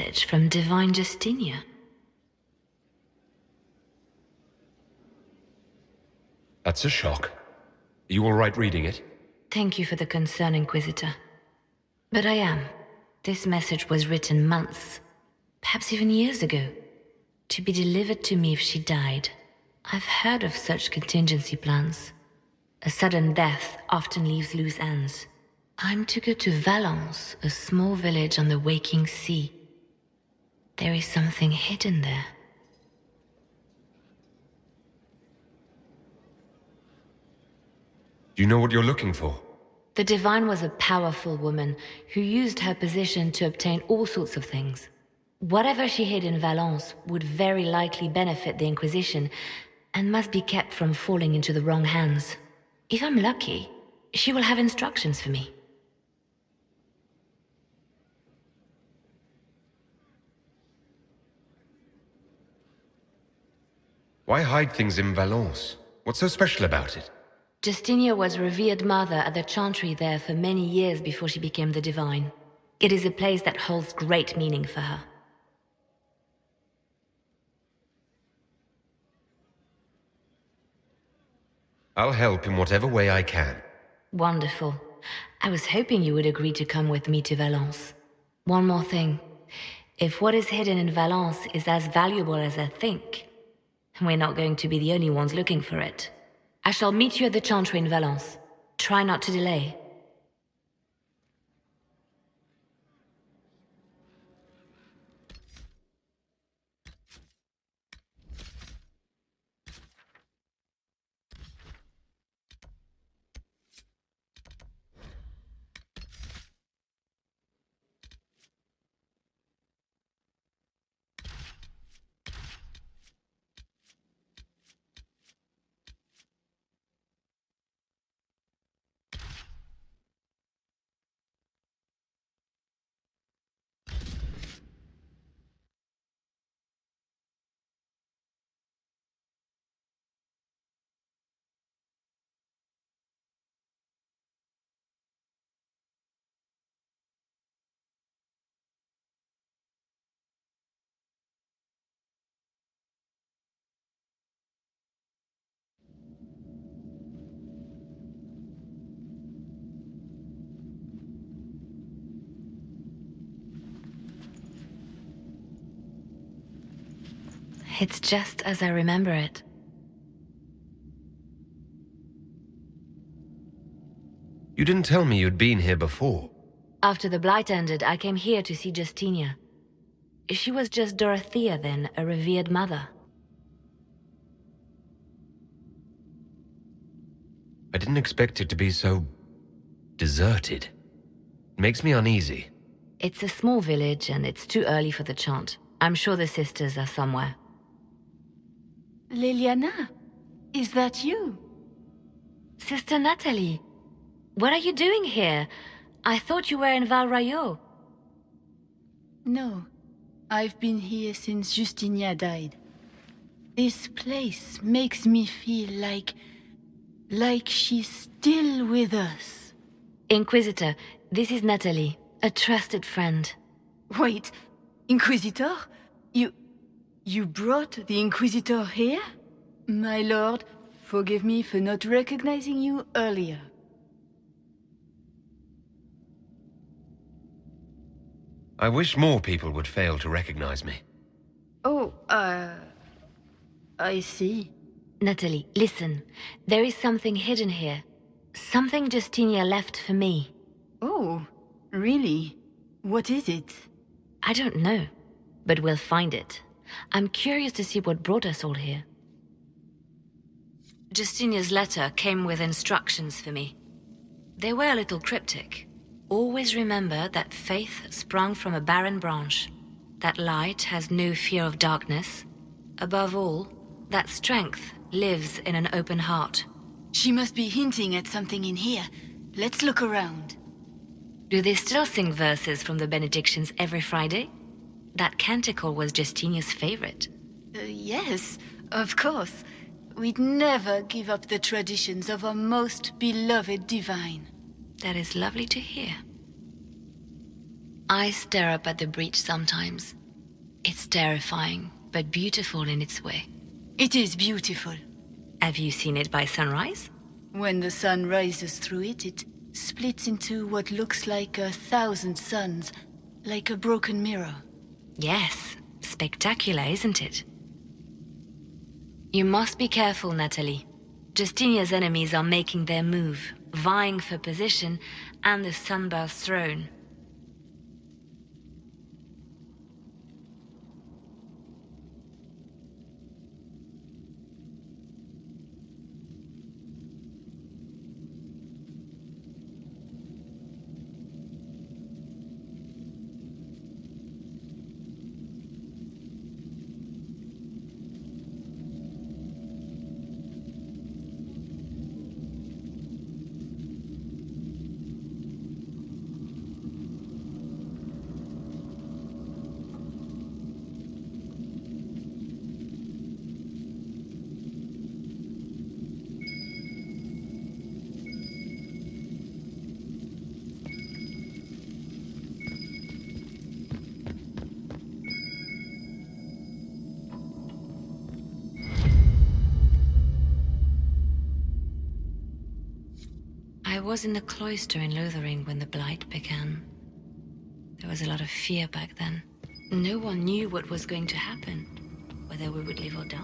message from Divine Justinia. That's a shock. Are you all right reading it? Thank you for the concern, Inquisitor. But I am. This message was written months, perhaps even years ago, to be delivered to me if she died. I've heard of such contingency plans. A sudden death often leaves loose ends. I'm to go to Valence, a small village on the waking sea. There is something hidden there. Do you know what you're looking for? The Divine was a powerful woman who used her position to obtain all sorts of things. Whatever she hid in Valence would very likely benefit the Inquisition and must be kept from falling into the wrong hands. If I'm lucky, she will have instructions for me. Why hide things in Valence? What's so special about it? Justinia was revered mother at the chantry there for many years before she became the Divine. It is a place that holds great meaning for her. I'll help in whatever way I can. Wonderful. I was hoping you would agree to come with me to Valence. One more thing. If what is hidden in Valence is as valuable as I think, we're not going to be the only ones looking for it. I shall meet you at the chantry in Valence. Try not to delay. It's just as I remember it. You didn't tell me you'd been here before. After the Blight ended, I came here to see Justinia. She was just Dorothea then, a revered mother. I didn't expect it to be so deserted. It makes me uneasy. It's a small village and it's too early for the chant. I'm sure the sisters are somewhere. Liliana, is that you? Sister Natalie, what are you doing here? I thought you were in Val Rayo. No, I've been here since Justinia died. This place makes me feel like she's still with us. Inquisitor, this is Natalie, a trusted friend. Wait, Inquisitor? You brought the Inquisitor here? My lord, forgive me for not recognizing you earlier. I wish more people would fail to recognize me. Oh, I see. Natalie, listen. There is something hidden here. Something Justinia left for me. Oh, really? What is it? I don't know, but we'll find it. I'm curious to see what brought us all here. Justinia's letter came with instructions for me. They were a little cryptic. Always remember that faith sprung from a barren branch, that light has no fear of darkness. Above all, that strength lives in an open heart. She must be hinting at something in here. Let's look around. Do they still sing verses from the benedictions every Friday? That canticle was Justinia's favorite. Yes, of course. We'd never give up the traditions of our most beloved Divine. That is lovely to hear. I stare up at the breach sometimes. It's terrifying, but beautiful in its way. It is beautiful. Have you seen it by sunrise? When the sun rises through it, it splits into what looks like 1,000 suns, like a broken mirror. Yes, spectacular, isn't it? You must be careful, Natalie. Justinia's enemies are making their move, vying for position and the Sunburst throne. I was in the cloister in Lothering when the Blight began. There was a lot of fear back then. No one knew what was going to happen, whether we would live or die.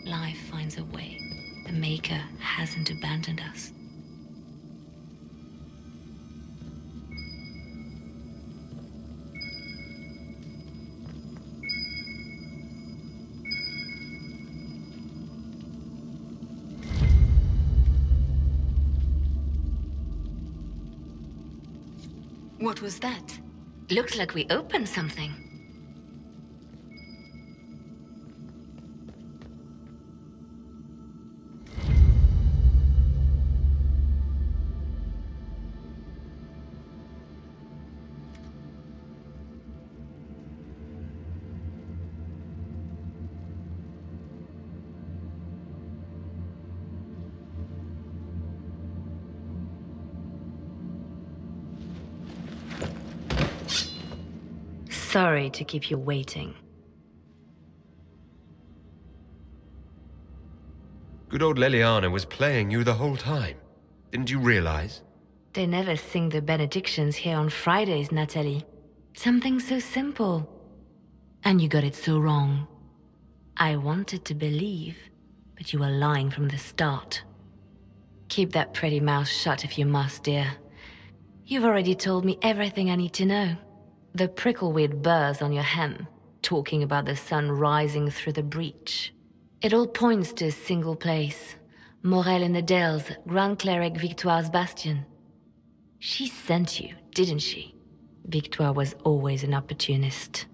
Life finds a way. The Maker hasn't abandoned us. What was that? Looks like we opened something. Sorry to keep you waiting. Good old Leliana was playing you the whole time. Didn't you realize? They never sing the benedictions here on Fridays, Natalie. Something so simple. And you got it so wrong. I wanted to believe, but you were lying from the start. Keep that pretty mouth shut if you must, dear. You've already told me everything I need to know. The prickleweed burrs on your hem, talking about the sun rising through the breach. It all points to a single place. Morel in the Dales, Grand Cleric Victoire's bastion. She sent you, didn't she? Victoire was always an opportunist.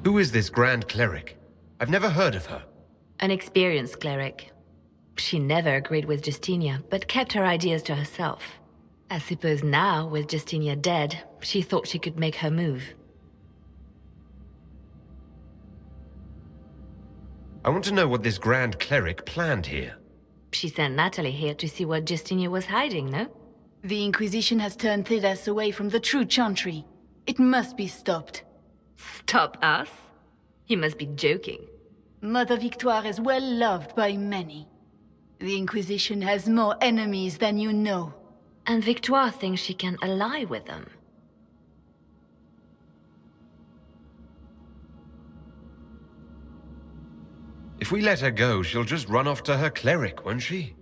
Who is this Grand Cleric? I've never heard of her. An experienced cleric. She never agreed with Justinia, but kept her ideas to herself. I suppose now, with Justinia dead, she thought she could make her move. I want to know what this Grand Cleric planned here. She sent Natalie here to see what Justinia was hiding, no? The Inquisition has turned Thedas away from the true Chantry. It must be stopped. Stop us? You must be joking. Mother Victoire is well loved by many. The Inquisition has more enemies than you know. And Victoire thinks she can ally with them. If we let her go, she'll just run off to her cleric, won't she?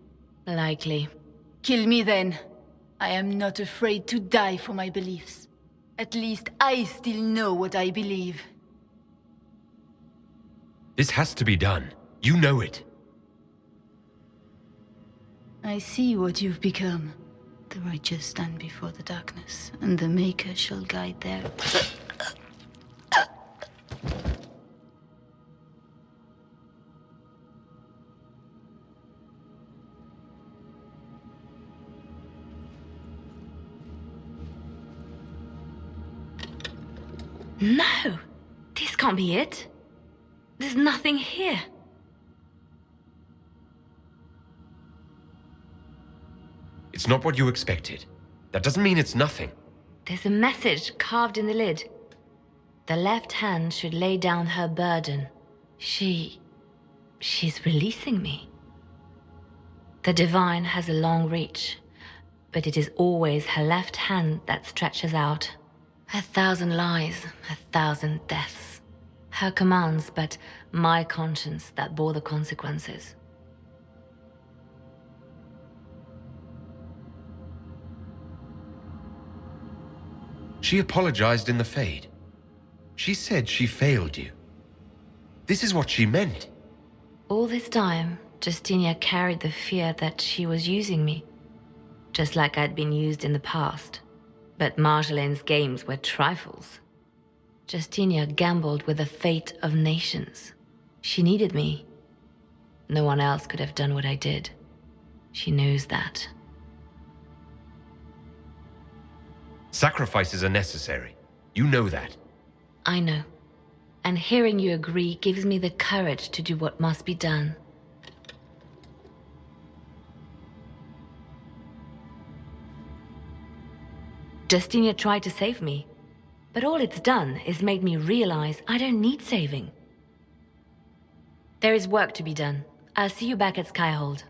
Likely. Kill me then. I am not afraid to die for my beliefs. At least I still know what I believe. This has to be done. You know it. I see what you've become. The righteous stand before the darkness, and the Maker shall guide their... No! This can't be it. There's nothing here. It's not what you expected. That doesn't mean it's nothing. There's a message carved in the lid. The left hand should lay down her burden. She's releasing me. The Devine has a long reach, but it is always her left hand that stretches out. 1,000 lies, 1,000 deaths. Her commands, but my conscience that bore the consequences. She apologized in the Fade. She said she failed you. This is what she meant. All this time, Justinia carried the fear that she was using me, just like I'd been used in the past. But Marjolaine's games were trifles. Justinia gambled with the fate of nations. She needed me. No one else could have done what I did. She knows that. Sacrifices are necessary. You know that. I know. And hearing you agree gives me the courage to do what must be done. Justinia tried to save me, but all it's done is made me realize I don't need saving. There is work to be done. I'll see you back at Skyhold.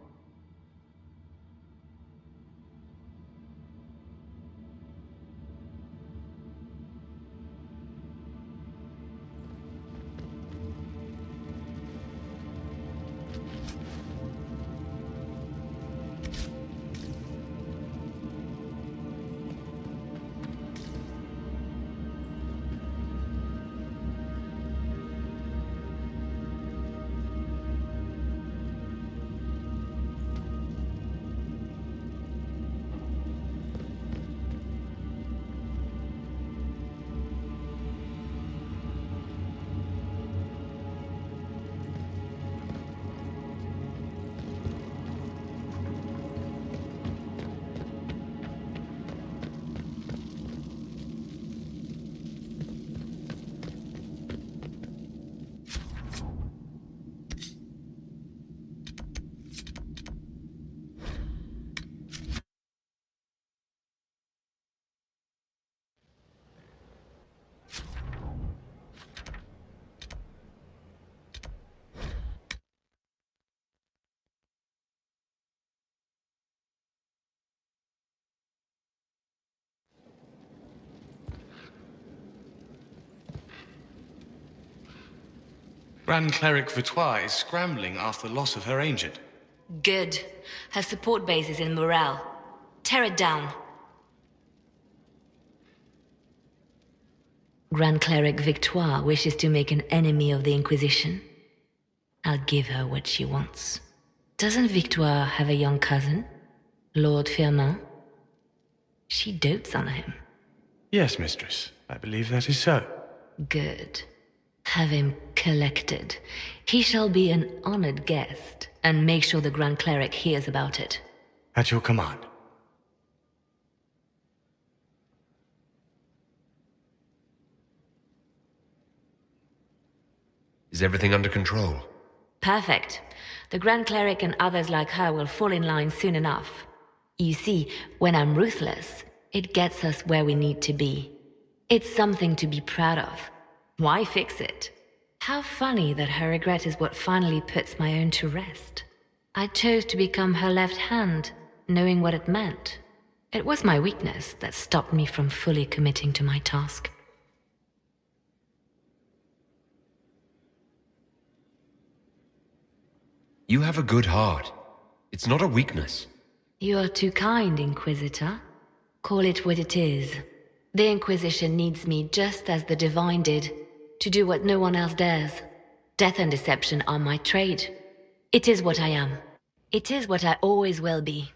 Grand Cleric Vitois is scrambling after the loss of her ancient. Good. Her support base is in Morale. Tear it down. Grand Cleric Victoire wishes to make an enemy of the Inquisition. I'll give her what she wants. Doesn't Victoire have a young cousin? Lord Firmin? She dotes on him. Yes, mistress. I believe that is so. Good. Have him collected. He shall be an honored guest, and make sure the Grand Cleric hears about it. At your command. Is everything under control? Perfect. The Grand Cleric and others like her will fall in line soon enough. You see, when I'm ruthless, it gets us where we need to be. It's something to be proud of. Why fix it? How funny that her regret is what finally puts my own to rest. I chose to become her left hand, knowing what it meant. It was my weakness that stopped me from fully committing to my task. You have a good heart. It's not a weakness. You are too kind, Inquisitor. Call it what it is. The Inquisition needs me just as the Devine did, to do what no one else dares. Death and deception are my trade. It is what I am. It is what I always will be.